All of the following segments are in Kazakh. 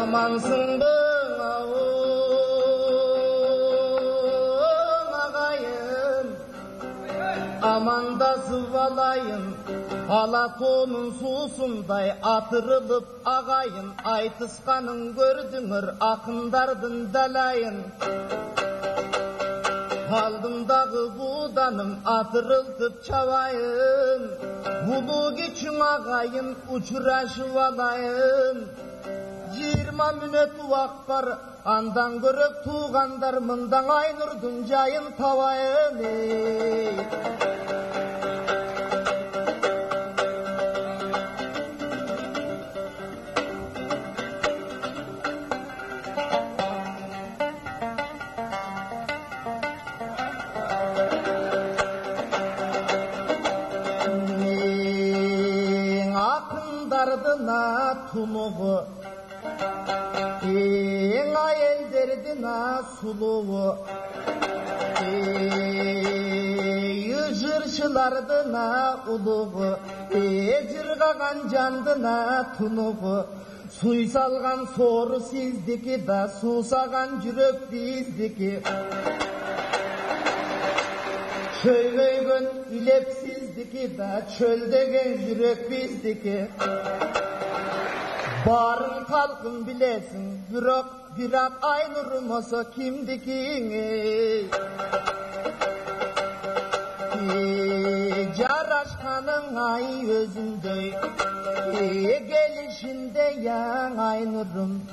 Amansın bağın ağayın, amanda sıvalayın, Alatonun susunday atırılıp ağayın, aytıskanın gördüңөр akındardın dalayın. Aldımdağı buğdanım atırıltıp çavayın, bulu geçin ağayın uçuraşıp alayın. 20 minut vakt var, andan görüp tuğandar mından Aynur'dun jayın tavayın. Akındardına tunuğu, ayelдердина сулуğu, жырчылардына улуğu, жыргаган жандына тунуğu, суй салган сору сиздики да, суусаган жүрөк биздики. Çöylöygön ilepsizdiki da, çöldegen жүрөк bizdiki. Barın kalkın bilesin, birak Aynur'um olsa kimdikin? Jaraşkanın ay özündey, gelişinde yan Aynur'um.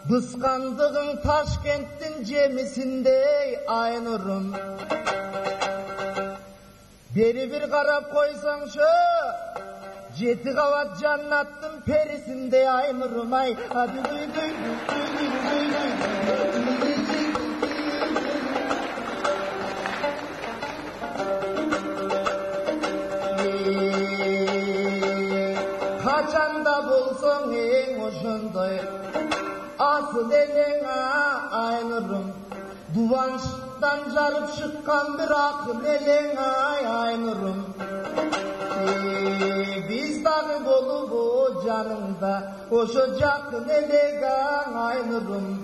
Kıskandığın Taşkent'tin cemisindey Aynur'um. Beri bir karap koysan şu, 7 kavat jannattın perisinde Aynur'um ay. Hadi duy. Kaçanda bulsun en hoşunday, asıl elin Aynur'um. Duvançtan jarıp çıkan bir akıl elin Aynur'um. Biz dağı dolu bu canımda, oşo jakın elegan Aynur'um.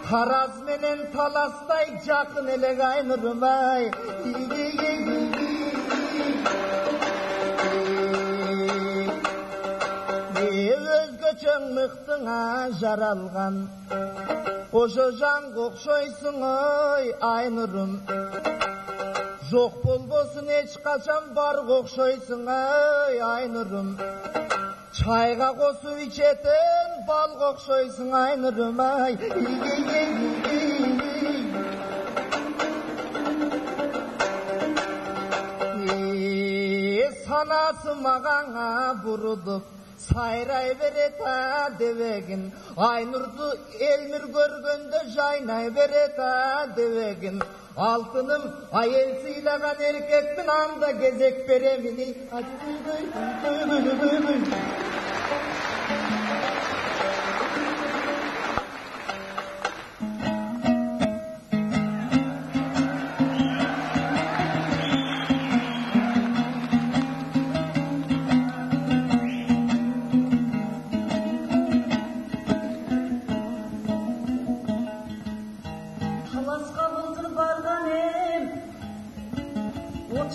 Taraz menen talastay jakın elek Aynur'um ay. Özgöçön mıhtına jaralgan, oşo janга okşoysun oy Aynur'um. Жоқ болбосын эч качан барга окшойсуң ай Aynur'um. Чайга косуп ичетін балга окшойсуң Aynur'um ай. Санасы мага бурулуп сайрай берет дебегин, Aynur'ду элмир көргөндө жайнай берет дебегин. Altınım ayel sıylagan erkekmin anda gezek beremini. Hadi duy.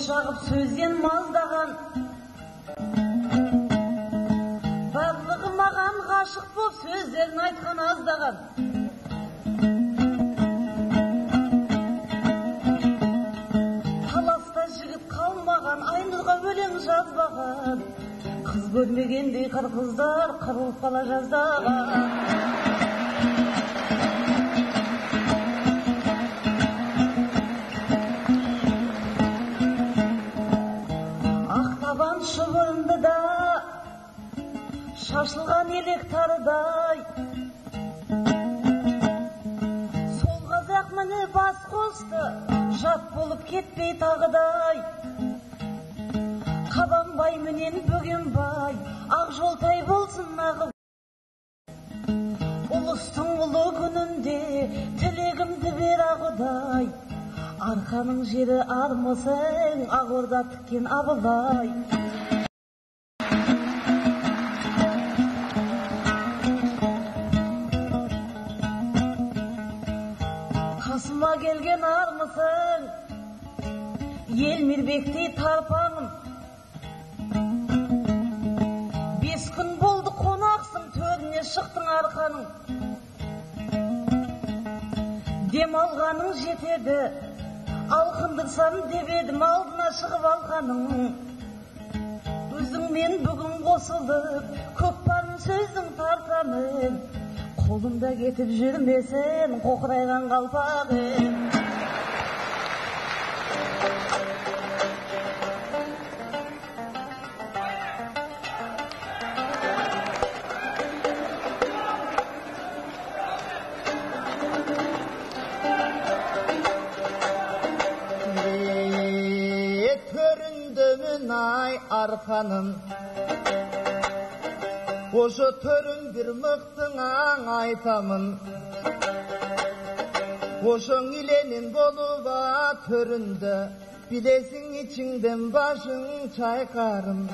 Шағып сөзден маздаған, барлығы маған ғашық боп сөздерін айтқан аздаған. Таласта жігіт қалмаған, Айнұрға өлең жазбаған, қыз көрмегендей қырғыздар қырылып қала жаздаған. Шыбырынды да шашылған елек тарыдай, сол қазақ міне бас қосты, жат болып кетпей тағыдай. Қабанбай менен Бөгенбай ақ жолтай болсын ағы. Ұлыстың ұлы күнінде тілегімді бер Ағыдай. Арқаның жері армысың, Ақорда тіккен Абылай. Elmirbekti tarpanım 5 gün boldu konaksın törüne çıktın arkanın dem alganın jetedi alkındırsan debedim aldına çıkıp alkanın Üzüңмен бүгін қосылып көк барын сөздің тартамын қолымда кетіп жүрмесін қоқырайған қалпағым Ay arkanın Oşo törün bir mıktığın aytamın Oşoң ilenin boluba töründe Bilesin içinden başın çaykarım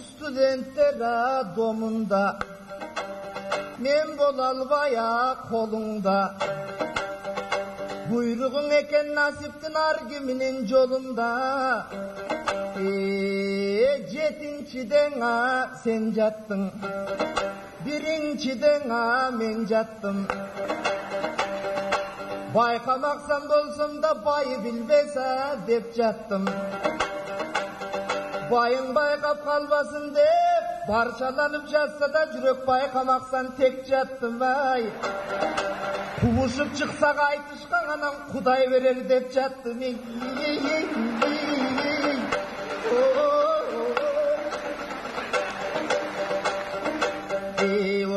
Studentler domunda Men bolalbaya kolunda Buyruğun eken nasiptin argiminin yolunda Jetinçiden sen jattın Birinciden men jattım Baykamaksan bolsam da bayı bilbese dep jattım Bayın baykap kalbasın dep Parçalanıp jatsa da jürek baykamaksan tek jattım ay Kuvuşup çıksak aytışkan anam Kuday verer dep jattım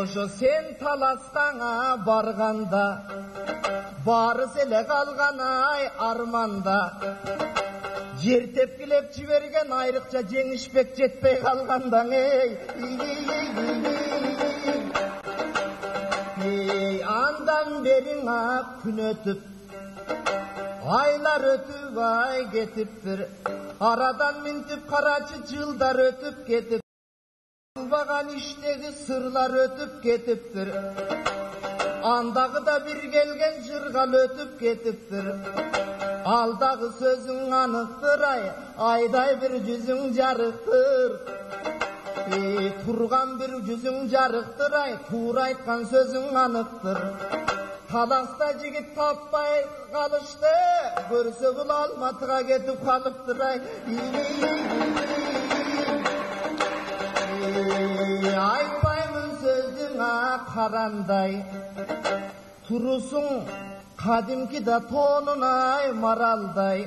Oşo sen talastana barganda Bары селе kalgan ay armanda Jer tepkilep jibergen ayrıkça jеңишпек жетпей kalgandan Andan berin gün ötüp Aylar ötüp ay getiptir Aradan mintip karaçı yıllar ötüp ketip Bagan işteki sırlar ötüp ketiptir Andağı da bir gelgen jırgal ötüp ketiptir Aldağı sözün anıktır ay Ayday bir yüzün jarıktır Turgan bir yüzün jarıktır ay Tuğra aytkan sözün anıktır Talasta jigit tapпай kalıştı Görse bul Almatıga ketip kalıptır ay Aytpаймын sözüңa karanday Turusun kadimki da tonunay maralday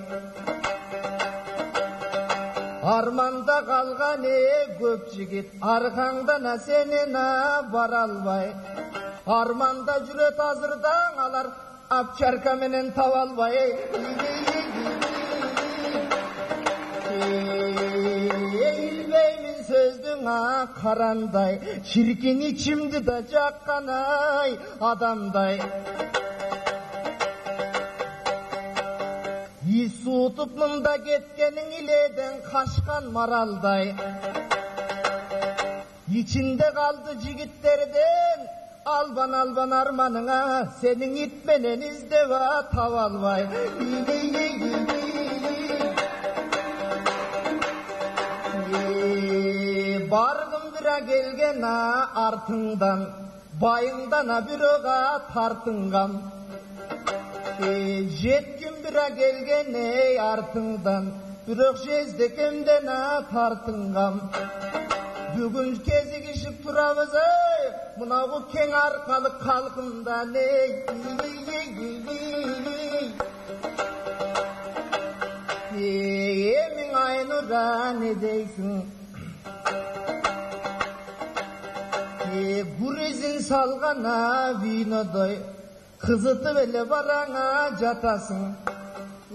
Armanda kalgan köp jigit Arkangdana senena baralbay Armanda jüret azırdan alar Apçarka menen tavalbay Eğilbeymin sözüňa karanday Şirkin içimdi da jakkan ay adamday Isutup mında ketkenin ileden kaçkan maralday İçinde kaldı jigitlerden Alban alban armanıňa Senin itmenen izdeva tavalbay Bargın bira gelgen artından Bayından bir oğa tartıngan Jetkin bira gelgen artından Bir oq jezdekemden tartıngan Bugün kezigişip turabız Munavu keň arkalık kalkından Emin Aynur'a ne deysin Gurizin salgana vinodoy Kızıtıp ele barana jatasın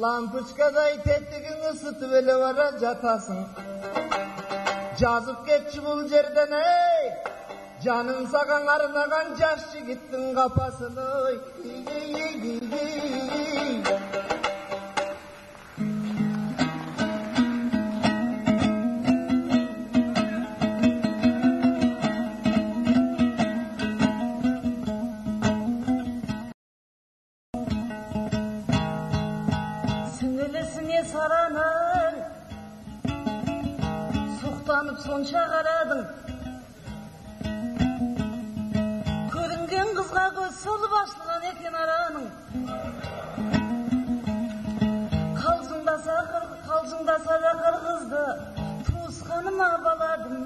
Lampuçkaday tettigin ısıtıp ele bara jatasın Жазып кетчи бул жерден Жанын сагаң арнаган жаш жигиттин капасын Ызаланып сонша қарадың, көрінген қызға көз салып ашылған екен араның. Қалжыңдаса да қырғызды туысқаныма баладым.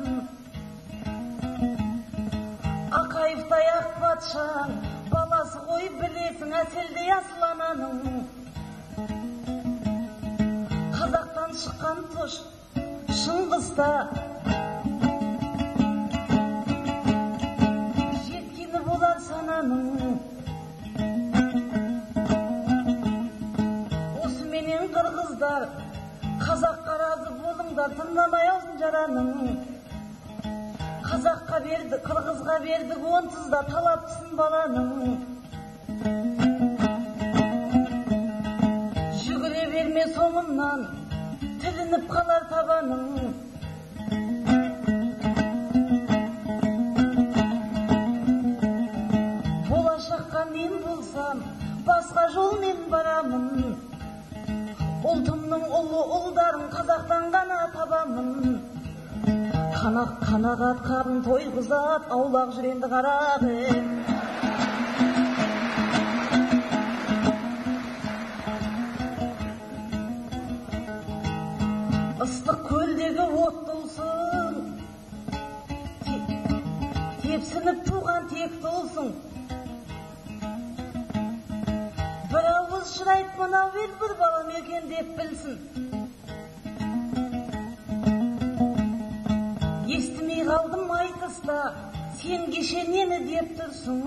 Ақайықтай ақ патшаң баласы ғой білесің әселдей асыл ананың. Қазақтан шыққан тұш Шыңғыста жеткені болар сананың. Осыменен қырғыздар қазаққа разы болыңдар, тыңдамай алтын жараның. Қазаққа берді, қырғызға берді, онсыз да талапсың баланың. Жүгіре берме соңымнан, тілініп қалар табаның. Болашаққа мен болсам, басқа жолмен барамын. Ұлтымның ұлы ұлдарын қазақтан ғана табамын. Қанағат қарын тойғызат, аулақ жүренді қарағы. Ыстық көлдегі от толсын, тепсініп туған тек толсын. Бір ауыз шырайт мынау ел бір балам екен деп білсін. Естімей қалдым айтыста, сен кеше нені деп тұрсың.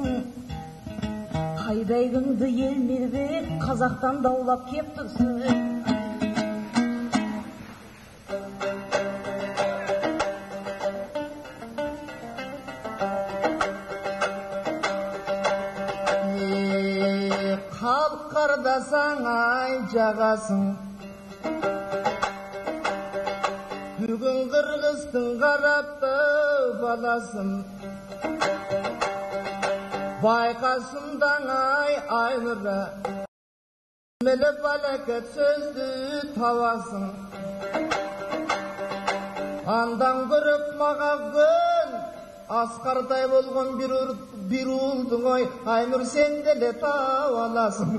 Қайдайгыңды ел мербек, қазақтан даулап кеп тұрсың. Қалып қардасаң ай жағасың, бүгін қырғыздың қарапты баласын. Байқасындаң ай айнұра, мілі балакет сөзді тавасың. Андан көріп маға гөл, асқардай болған bir ұлдың ой, айнұр сенделе тау аласың.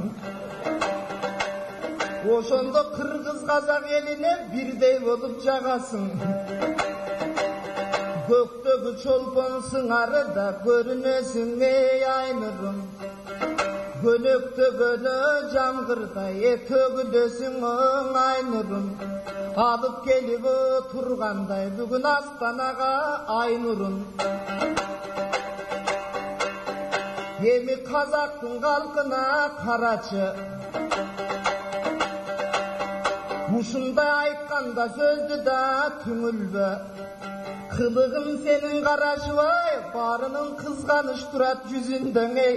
Ошонда қырғыз қазақ еліне бірдей болып жағасың. Көктегі чолпон сыңары да көрінесің ей айнұрым. Көнектөгені жаңғырдай төгілесің оң айнұрым. Алып келіп тұрғандай бүгін Астанаға айнұрым. Еми қазақтың қалқына қарачы, Ушындай айтқанда сөзді да түңілбе. Қылығым сенің қарашыбай, барының қызғаныш тұрат жүзіндің ей.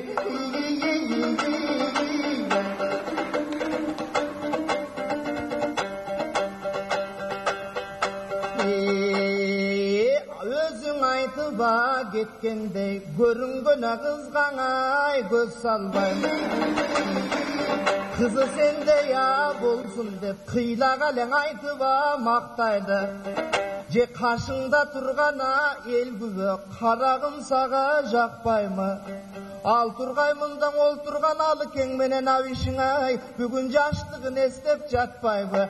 Өзің айтыба кеткендей, көрінгені қызғаңай көз салбай. Қызы сенде я болсын деп, қийлақ әлең айтыба мақтайды. Же қашыңда тұрғана ел күбі, қарағым саға жақпаймы? Ал тұрғай мұндан ол тұрған алы кеңменен авишің ай, бүгін жаштығын естеп жатпаймы?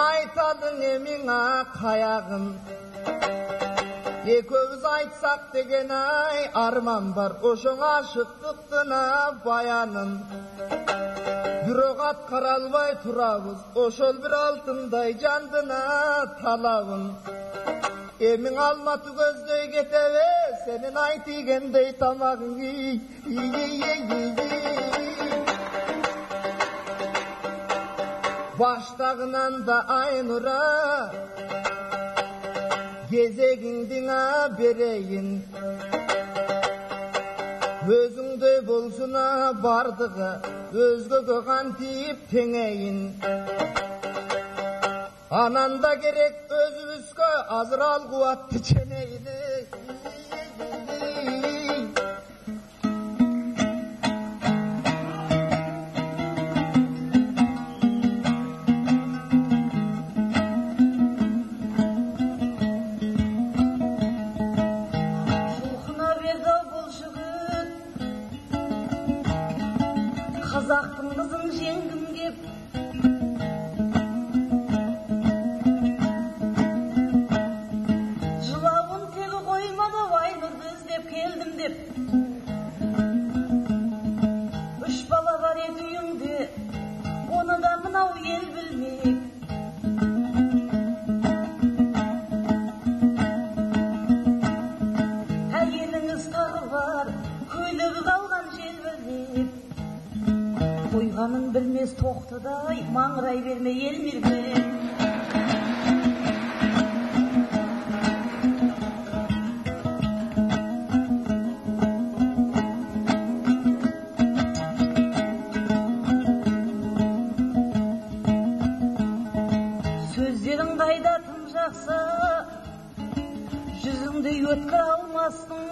Айтадың еміңа қаяғын, екеуміз айтсақ деген ай арман бар, ошоң ашықтықтына баянын. Бирок аткара албай турабыз, ошол бир алтындай жандына талабын. Эмиң алматы көздөй кетебе, сенин айтыгендей тамагың. Баштагынан да айнура, кезегиңдиңа берейин. Өзүңдөй болсуна бардыгы, өзгөгө кантип теңейин. Ананда керек өзүбүзгө азыр ал кубатты ченейини. бермек. Әйеліңіз тағы бар, көйлегі қалған желбірлеп, қойғанын білмес тоқтыдай маңырай берме елмірген. Сөздеріңді айдатым жақсы, жүзіңді өткір алмассың.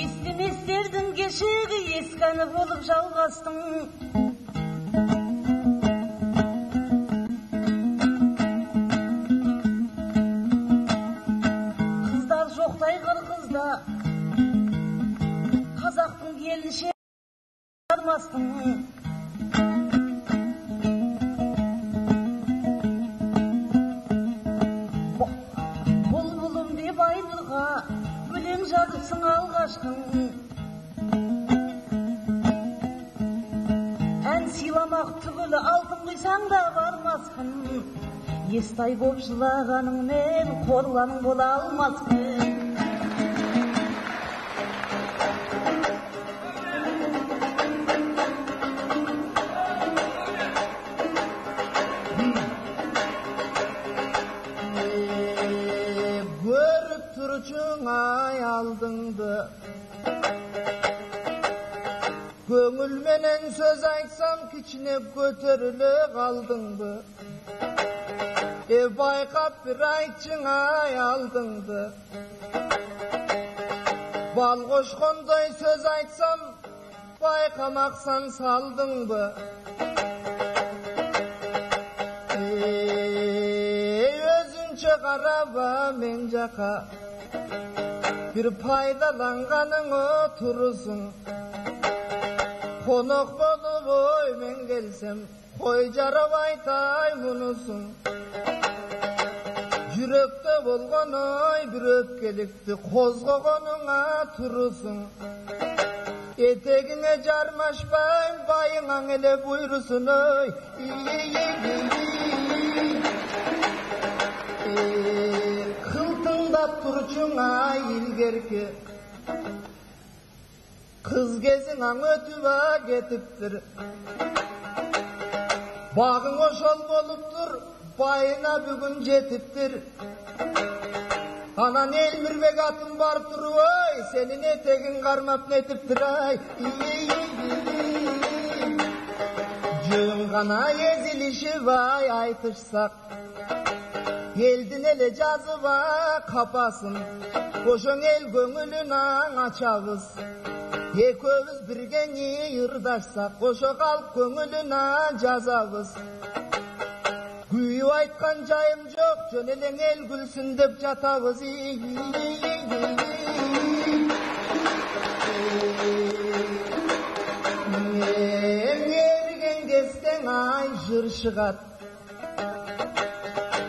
Естеместердің кешегі ескәні болып жалғастың. Қыздар жоқтай қырғызда, қазақтың келінше бармастың. Бұлбұлым деп айнұрға өлең жазыпсың алғашқың. Ән сыйламақ түгілі алтын құйсаң да бармаспын. Естай боп жылағаныңмен қорланың бола алмаспын. Көріп тұрчың ай алдыңды, көңілменен сөз айтсам кичинеп көтеріле қалдыңды. Байқап бір айтчың ай алдыңды, бал қошқандай сөз айтсам байқамақсан салдыңды. Өзінше қараба мен жақа, бір пайдаланғаның отырсың. Қонақ болып оймен келсем, қой жарап айтай мұнысың. Жүректе болған ой бір өпкелікті қозғағаныңа тұрысың. Етегіңе жармашпайын байыңаң еле бұйрысын ой. Қылтыңдап тұрчың ай илгерке, қыз кезің аң өтіп кетіптір. Бағың ошол болып тұр, байына бүгін жетіптір. Анан Елмірбек атым бар тұр ой, сенің етегің қармап нетіптір ай. Жөн ғана езіліші бай айтышсақ, елдің еле жазыба қапасын, ошоң ел көңілін аң açabыз. Ekövüz birgeni yırdaşsak, ошо қалып көңілін аң жазабыз. Күйіп айтқан жайым жоқ, жөн элең ел күлсін деп жатабыз. Ерген кестен ай жыр шығат,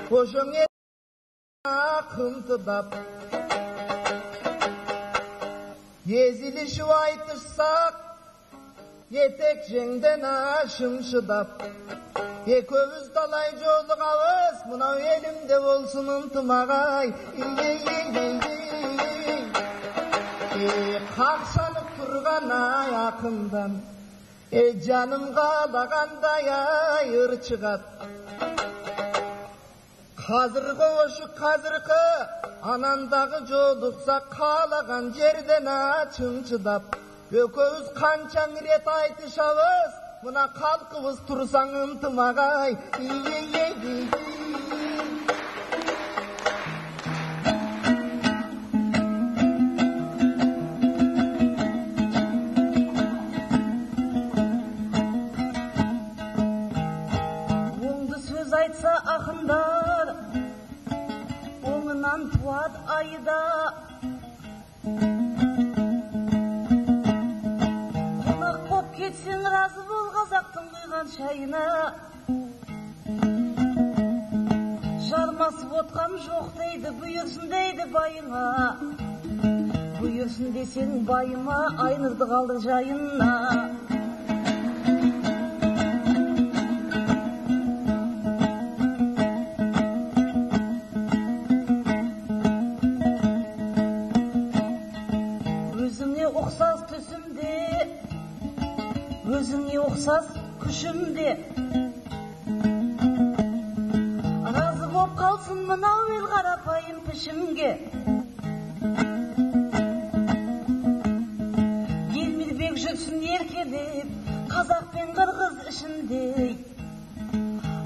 ошоң ел қымтыдап. Езілішіп айтышсақ, етек жеңден шымшыдап. Екеуміз талай жолығабыз, мынау елімде болсын ынтымағай. Қақшанып тұрған ай ақындан, жаным қалағандай ай ырчығат. Қазіргі ошы қазіргі, анандағы жолықса қалаған жерден чымчыдап. Екеуміз қанша рет айтышабыз, мына қалқыбыз тұрсаң ынтымағай. Оңды сөз айтса ақындар, оңынан туад айда. Қонақ боп кетсең разы бол қазақтың құйған шайына. Жармасып отқам жоқ дейді, бұйырсын дейді байыңа. Buyursun desen bayıma, aynırdı kaldı jayına. Özüne uksas tüsümde, özüne uksas küşümde. Razı bop kalsın mınav el karapayım pişimge. Gelmir jütsün erkelip, Kazak ben Kırgız işinde.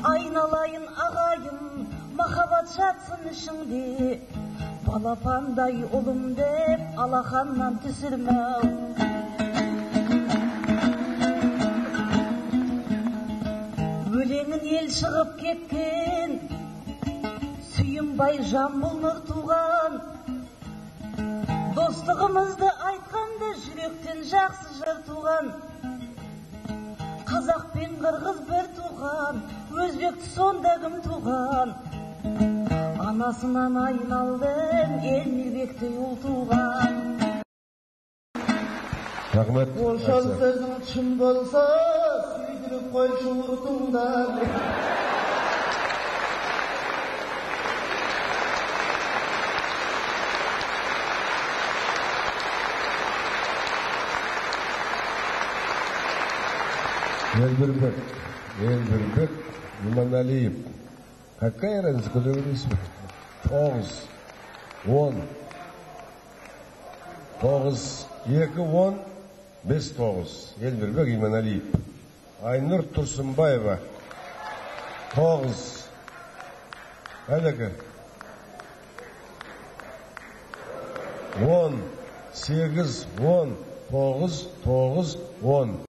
Aynalayın ağayım, mahabat şatsın işinde. Balapanday olum dep, alakandan tüsürmem. Ölenin el çıkıp ketken, Süyünbay Jambulnur tuğan. Dostluğumuzdu aytkanda, Yürekten jakсы jır tuğan. Kazak ben Kırgız bir tuğan, Özbekti sonda kim tuğan. Anasından ayналдым, el Mirbekti ul tuğan. Rahmet. Ошол сөзүң чын болсо, сүйдүрүп койчу уртуңдан. Элбирбек Иманалиев. Какая разница, куда вы весите? 9, 10. 9, 2, 10, 5, 9. Элбирбек Иманалиев. Айнур Турсунбаева. 9. Әлігі. 10, 8, 10, 9, 9, 10.